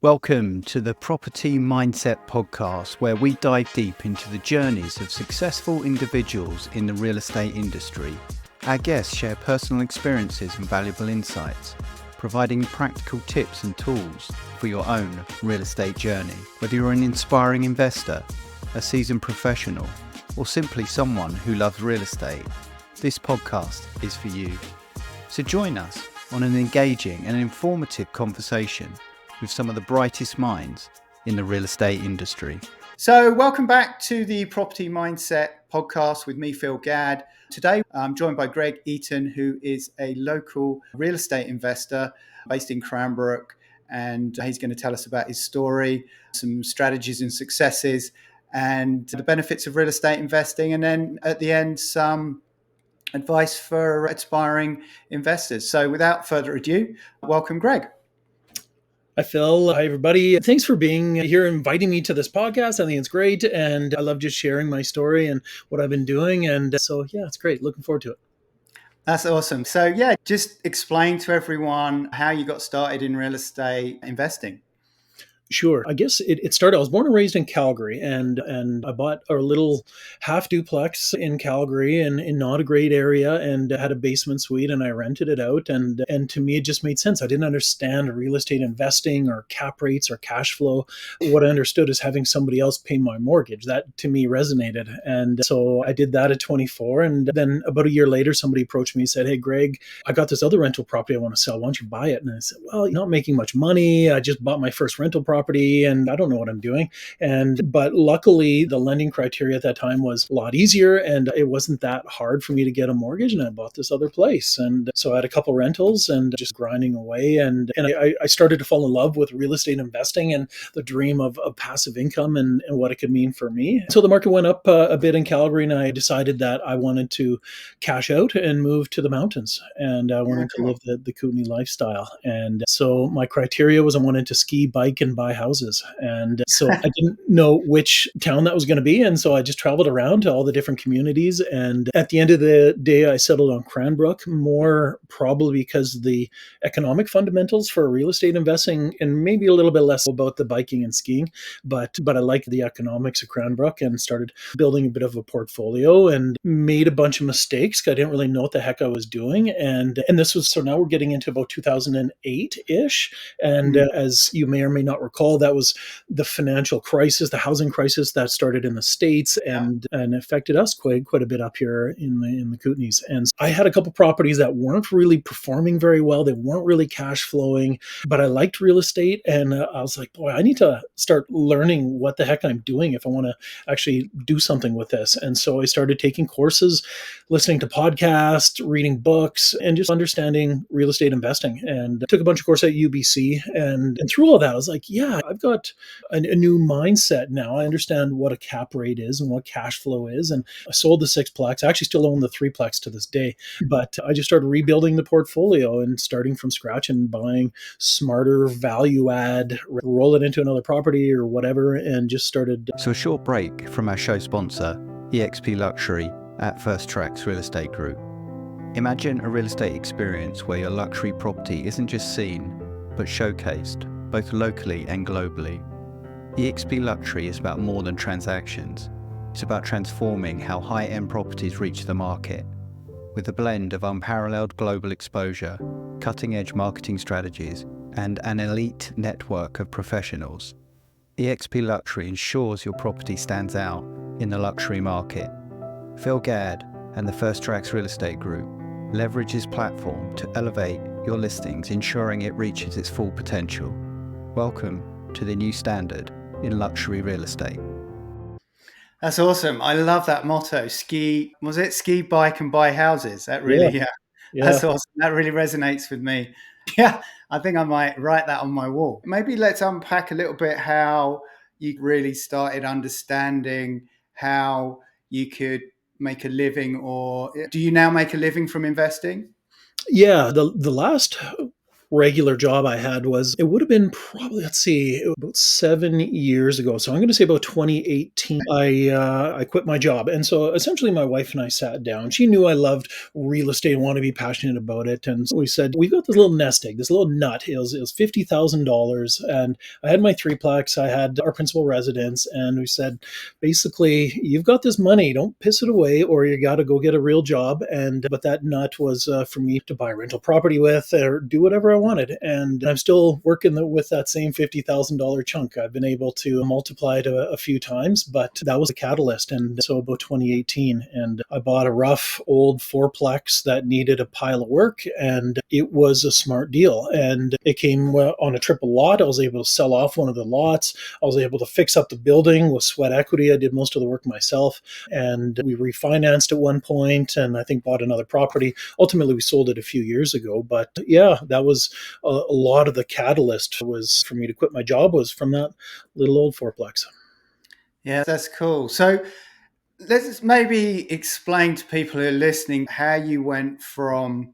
Welcome to the Property Mindset Podcast, where we dive deep into the journeys of successful individuals in the real estate industry. Our guests share personal experiences and valuable insights, providing practical tips and tools for your own real estate journey. Whether you're an inspiring investor, a seasoned professional, or simply someone who loves real estate, this podcast is for you. So join us on an engaging and informative conversation with some of the brightest minds in the real estate industry. So welcome back to the Property Mindset Podcast with me, Phil Gadd. Today, I'm joined by Greg Eaton, who is a local real estate investor based in Cranbrook, and he's going to tell us about his story, some strategies and successes, and the benefits of real estate investing, and then at the end, some advice for aspiring investors. So without further ado, welcome, Greg. Hi, Phil. Hi, everybody. Thanks for being here, inviting me to this podcast. I think it's great. And I love just sharing my story and what I've been doing. And so, it's great. Looking forward to it. That's awesome. So, just explain to everyone how you got started in real estate investing. Sure. I guess it started, I was born and raised in Calgary, and I bought a little half duplex in Calgary and in not a great area, and had a basement suite, and I rented it out. And to me, it just made sense. I didn't understand real estate investing or cap rates or cash flow. What I understood is having somebody else pay my mortgage. That to me resonated. And so I did that at 24. And then about a year later, somebody approached me and said, "Hey, Greg, I got this other rental property I want to sell. Why don't you buy it?" And I said, "Well, you're not making much money. I just bought my first rental property and I don't know what I'm doing." But luckily the lending criteria at that time was a lot easier, and it wasn't that hard for me to get a mortgage, and I bought this other place. And so I had a couple rentals and just grinding away. And I started to fall in love with real estate investing and the dream of passive income and what it could mean for me. So the market went up a bit in Calgary, and I decided that I wanted to cash out and move to the mountains. And I wanted to live the Kootenai lifestyle. And so my criteria was I wanted to ski, bike, and buy houses. And so I didn't know which town that was going to be. And so I just traveled around to all the different communities. And at the end of the day, I settled on Cranbrook, more probably because the economic fundamentals for real estate investing, and maybe a little bit less about the biking and skiing. But I liked the economics of Cranbrook and started building a bit of a portfolio and made a bunch of mistakes. I didn't really know what the heck I was doing. And this was, so now we're getting into about 2008-ish. And as you may or may not recall, that was the financial crisis, the housing crisis that started in the States and affected us quite a bit up here in the Kootenays. And I had a couple properties that weren't really performing very well. They weren't really cash flowing, but I liked real estate. And I was like, boy, I need to start learning what the heck I'm doing if I want to actually do something with this. And so I started taking courses, listening to podcasts, reading books, and just understanding real estate investing. And took a bunch of courses at UBC. And through all that, I was like, I've got a new mindset now. I understand what a cap rate is and what cash flow is. And I sold the 6-plex. I actually still own the 3-plex to this day. But I just started rebuilding the portfolio and starting from scratch and buying smarter value add, roll it into another property or whatever, and just started. So a short break from our show sponsor, eXp Luxury at First Tracks Real Estate Group. Imagine a real estate experience where your luxury property isn't just seen, but showcased, both locally and globally. eXp Luxury is about more than transactions. It's about transforming how high-end properties reach the market. With a blend of unparalleled global exposure, cutting-edge marketing strategies, and an elite network of professionals, eXp Luxury ensures your property stands out in the luxury market. Phil Gadd and the First Tracks Real Estate Group leverage his platform to elevate your listings, ensuring it reaches its full potential. Welcome to the new standard in luxury real estate. That's awesome. I love that motto. Ski, bike, and buy houses? That really, that's awesome. That really resonates with me. Yeah, I think I might write that on my wall. Maybe let's unpack a little bit how you really started understanding how you could make a living, or do you now make a living from investing? Yeah, the last regular job I had was, it would have been probably, let's see, about 7 years ago. So I'm going to say about 2018. I quit my job, and so essentially my wife and I sat down. She knew I loved real estate and wanted to be passionate about it, and so we said we got this little nest egg, this little nut. It was $50,000, and I had my threeplex, I had our principal residence, and we said basically, you've got this money, don't piss it away, or you got to go get a real job. And but that nut was for me to buy rental property with or do whatever I wanted. And I'm still working with that same $50,000 chunk. I've been able to multiply it a few times, but that was a catalyst. And so about 2018, and I bought a rough old fourplex that needed a pile of work, and it was a smart deal. And it came on a triple lot. I was able to sell off one of the lots. I was able to fix up the building with sweat equity. I did most of the work myself, and we refinanced at one point, and I think bought another property. Ultimately, we sold it a few years ago. But yeah, that was a lot of the catalyst was for me to quit my job was from that little old fourplex. Yeah, that's cool. So let's maybe explain to people who are listening how you went from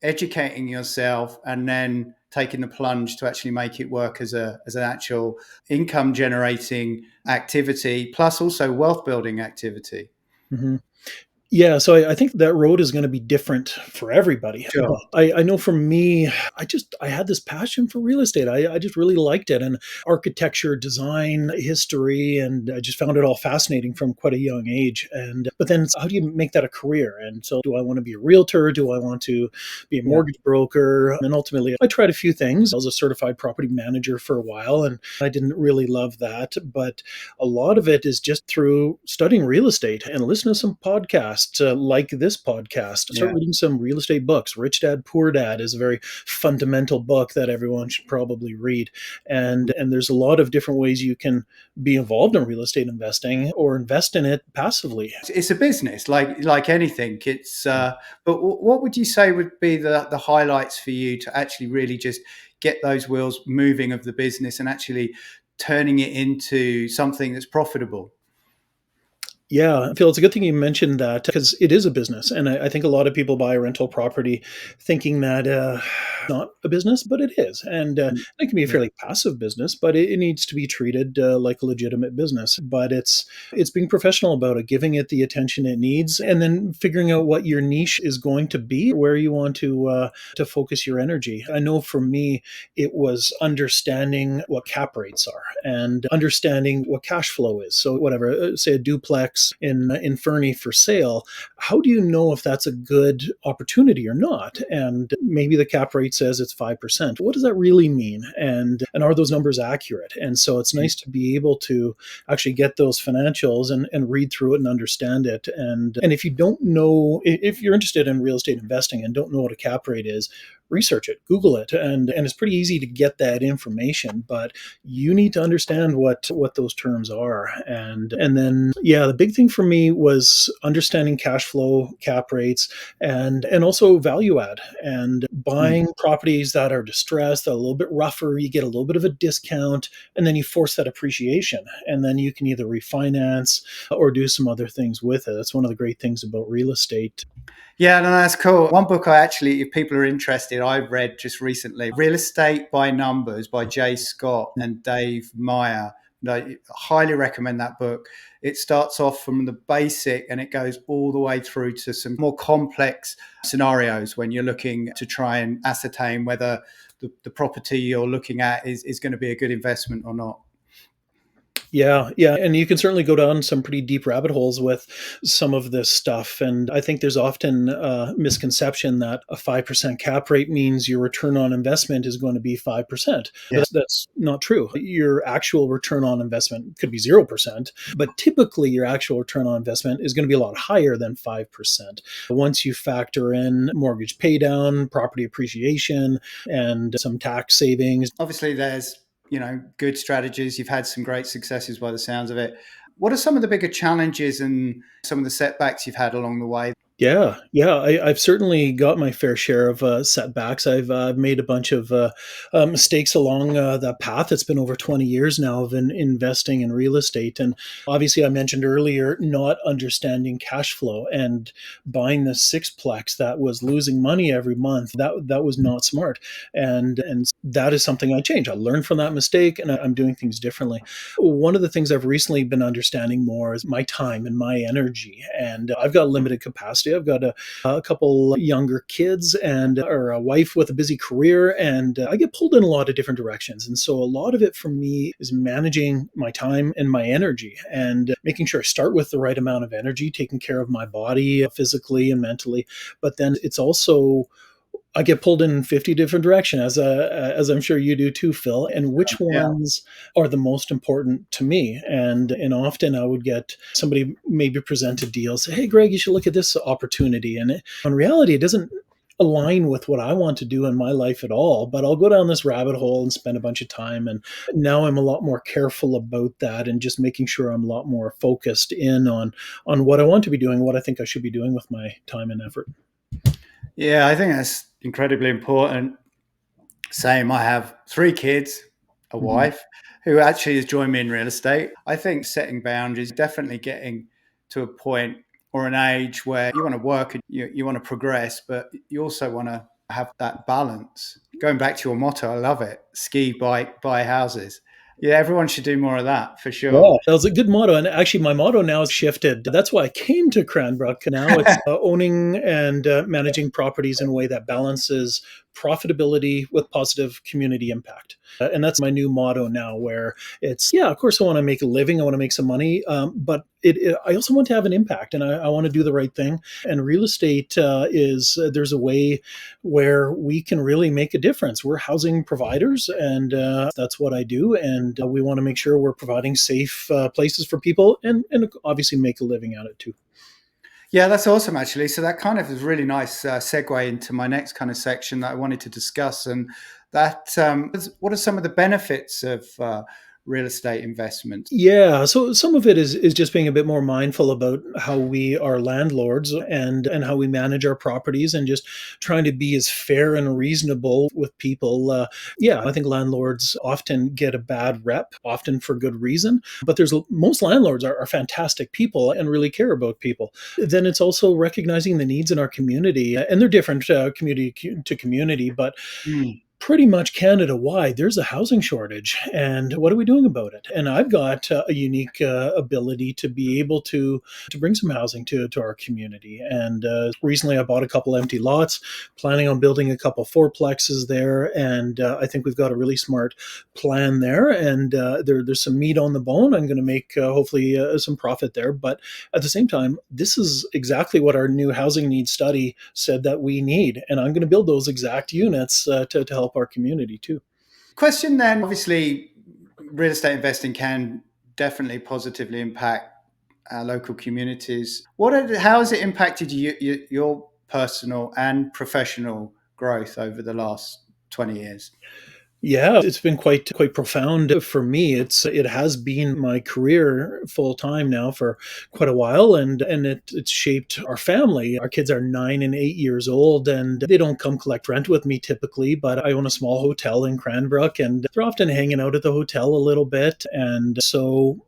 educating yourself and then taking the plunge to actually make it work as an actual income generating activity, plus also wealth building activity. Mm-hmm. Yeah, so I think that road is going to be different for everybody. Sure. But I know for me, I had this passion for real estate. I just really liked it, and architecture, design, history, and I just found it all fascinating from quite a young age. And but then how do you make that a career? And so, do I want to be a realtor? Do I want to be a Yeah. mortgage broker? And ultimately, I tried a few things. I was a certified property manager for a while, and I didn't really love that. But a lot of it is just through studying real estate and listening to some podcasts like this podcast. Start Yeah. reading some real estate books. Rich Dad Poor Dad is a very fundamental book that everyone should probably read. And there's a lot of different ways you can be involved in real estate investing or invest in it passively. It's a business like anything. But what would you say would be the highlights for you to actually really just get those wheels moving of the business and actually turning it into something that's profitable? Yeah, Phil, it's a good thing you mentioned that because it is a business. And I think a lot of people buy rental property thinking that not a business, but it is. And it can be a Yeah. fairly passive business, but it needs to be treated like a legitimate business. But it's being professional about it, giving it the attention it needs, and then figuring out what your niche is going to be, where you want to focus your energy. I know for me, it was understanding what cap rates are and understanding what cash flow is. So whatever, say a duplex in Fernie for sale, how do you know if that's a good opportunity or not? And maybe the cap rate says it's 5%. What does that really mean? And are those numbers accurate? And so it's nice to be able to actually get those financials and read through it and understand it. And if you don't know, if you're interested in real estate investing and don't know what a cap rate is, research it, Google it, and it's pretty easy to get that information. But you need to understand what those terms are, and then yeah, the big thing for me was understanding cash flow, cap rates, and also value add and Mm. buying properties that are distressed, that are a little bit rougher. You get a little bit of a discount, and then you force that appreciation, and then you can either refinance or do some other things with it. That's one of the great things about real estate. Yeah, no, that's cool. One book I actually, if people are interested, I've read just recently, Real Estate by Numbers by Jay Scott and Dave Meyer. I highly recommend that book. It starts off from the basic and it goes all the way through to some more complex scenarios when you're looking to try and ascertain whether the property you're looking at is going to be a good investment or not. Yeah, yeah, and you can certainly go down some pretty deep rabbit holes with some of this stuff. And I think there's often a misconception that a 5% cap rate means your return on investment is going to be 5%. Yeah. That's not true. Your actual return on investment could be 0%, but typically your actual return on investment is going to be a lot higher than 5%. Once you factor in mortgage paydown, property appreciation, and some tax savings. Obviously, there's good strategies. You've had some great successes by the sounds of it. What are some of the bigger challenges and some of the setbacks you've had along the way? Yeah. I've certainly got my fair share of setbacks. I've made a bunch of mistakes along that path. It's been over 20 years now of investing in real estate. And obviously, I mentioned earlier not understanding cash flow and buying the sixplex that was losing money every month. That was not smart. And that is something I changed. I learned from that mistake and I'm doing things differently. One of the things I've recently been understanding more is my time and my energy. And I've got limited capacity. I've got a couple younger kids and or a wife with a busy career, and I get pulled in a lot of different directions. And so a lot of it for me is managing my time and my energy and making sure I start with the right amount of energy, taking care of my body physically and mentally. But then it's also I get pulled in 50 different directions, as I'm sure you do too, Phil. And which Yeah. ones are the most important to me? And often I would get somebody maybe present a deal, say, "Hey, Greg, you should look at this opportunity." And in reality, it doesn't align with what I want to do in my life at all. But I'll go down this rabbit hole and spend a bunch of time. And now I'm a lot more careful about that and just making sure I'm a lot more focused in on what I want to be doing, what I think I should be doing with my time and effort. Yeah, I think that's incredibly important. Same, I have 3 kids, a Mhm. wife who actually has joined me in real estate. I think setting boundaries, definitely getting to a point or an age where you want to work and you want to progress, but you also want to have that balance. Going back to your motto, I love it: ski, bike, buy houses. Yeah, everyone should do more of that for sure. Yeah, that was a good motto, and actually my motto now has shifted. That's why I came to Cranbrook. Now it's owning and managing properties in a way that balances profitability with positive community impact. And that's my new motto now, where it's, yeah, of course I want to make a living, I want to make some money, but I also want to have an impact, and I want to do the right thing. And real estate there's a way where we can really make a difference. We're housing providers, and that's what I do. And we want to make sure we're providing safe places for people and obviously make a living at it too. Yeah, that's awesome, actually. So that kind of is a really nice segue into my next kind of section that I wanted to discuss, and what are some of the benefits of real estate investment? Yeah, so some of it is just being a bit more mindful about how we are landlords and how we manage our properties and just trying to be as fair and reasonable with people. Yeah, I think landlords often get a bad rep, often for good reason. But there's most landlords are fantastic people and really care about people. Then it's also recognizing the needs in our community, and they're different community to community, but Mm. pretty much Canada wide, there's a housing shortage. And what are we doing about it? And I've got a unique ability to be able to bring some housing to our community. And recently I bought a couple empty lots, planning on building a couple fourplexes there. And I think we've got a really smart plan there. And there's some meat on the bone. I'm going to make hopefully some profit there. But at the same time, this is exactly what our new housing needs study said that we need. And I'm going to build those exact units to help our community too. Question then, obviously, real estate investing can definitely positively impact our local communities. How has it impacted your personal and professional growth over the last 20 years? Yeah, it's been quite profound for me. It has been my career full time now for quite a while, and it's shaped our family. Our kids are 9 and 8 years old, and they don't come collect rent with me typically. But I own a small hotel in Cranbrook, and they're often hanging out at the hotel a little bit, and so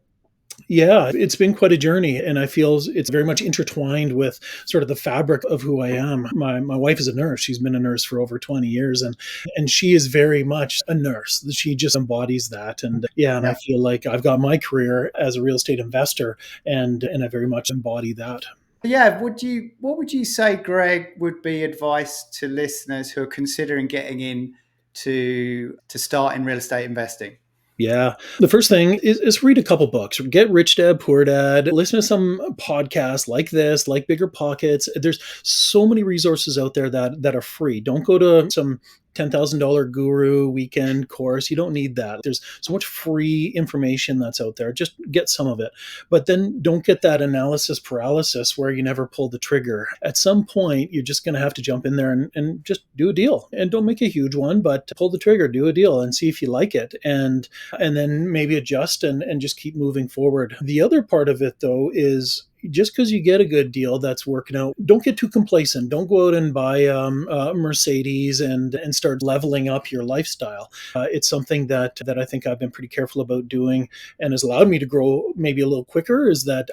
yeah, it's been quite a journey, and I feel it's very much intertwined with sort of the fabric of who I am. My wife is a nurse. She's been a nurse for over 20 years, and she is very much a nurse. She just embodies that. And yeah, and I Yeah. feel like I've got my career as a real estate investor, and I very much embody that. Yeah, what would you say, Greg, would be advice to listeners who are considering getting in to start in real estate investing? Yeah. The first thing is read a couple books. Get Rich Dad, Poor Dad. Listen to some podcasts like this, like Bigger Pockets. There's so many resources out there that are free. Don't go to some $10,000 guru weekend course. You don't need that. There's so much free information that's out there. Just get some of it. But then don't get that analysis paralysis where you never pull the trigger. At some point, you're just going to have to jump in there and just do a deal. And don't make a huge one, but pull the trigger, do a deal and see if you like it. And then maybe adjust and just keep moving forward. The other part of it, though, is just because you get a good deal that's working out, don't get too complacent. Don't go out and buy a Mercedes and start leveling up your lifestyle. It's something that I think I've been pretty careful about doing, and has allowed me to grow maybe a little quicker. Is that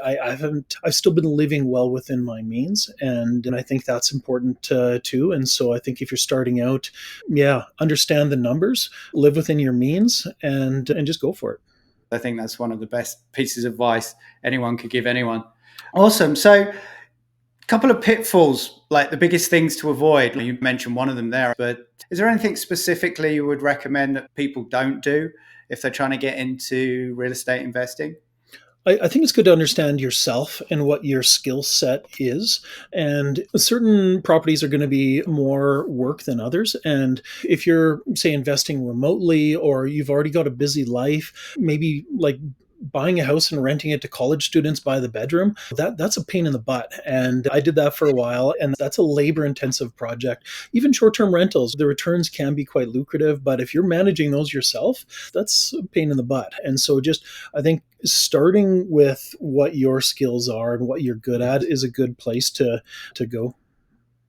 I've still been living well within my means, and I think that's important too. And so I think if you're starting out, understand the numbers, live within your means, and just go for it. I think that's one of the best pieces of advice anyone could give anyone. Awesome. So, a couple of pitfalls, like the biggest things to avoid. You mentioned one of them there, but is there anything specifically you would recommend that people don't do if they're trying to get into real estate investing? I think it's good to understand yourself and what your skill set is. And certain properties are going to be more work than others. And if you're, say, investing remotely, or you've already got a busy life, maybe like buying a house and renting it to college students by the bedroom, that's a pain in the butt. And I did that for a while, and that's a labor intensive project. Even short-term rentals, the returns can be quite lucrative, but if you're managing those yourself, that's a pain in the butt. And so just, I think starting with what your skills are and what you're good at is a good place to go.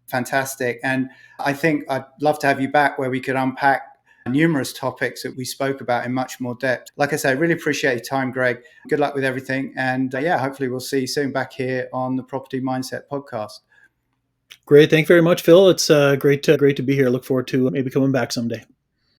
Fantastic. And I think I'd love to have you back where we could unpack numerous topics that we spoke about in much more depth. Like I say, really appreciate your time, Greg. Good luck with everything. And hopefully we'll see you soon back here on the Property Mindset podcast. Great. Thank you very much, Phil. It's great to be here. Look forward to maybe coming back someday.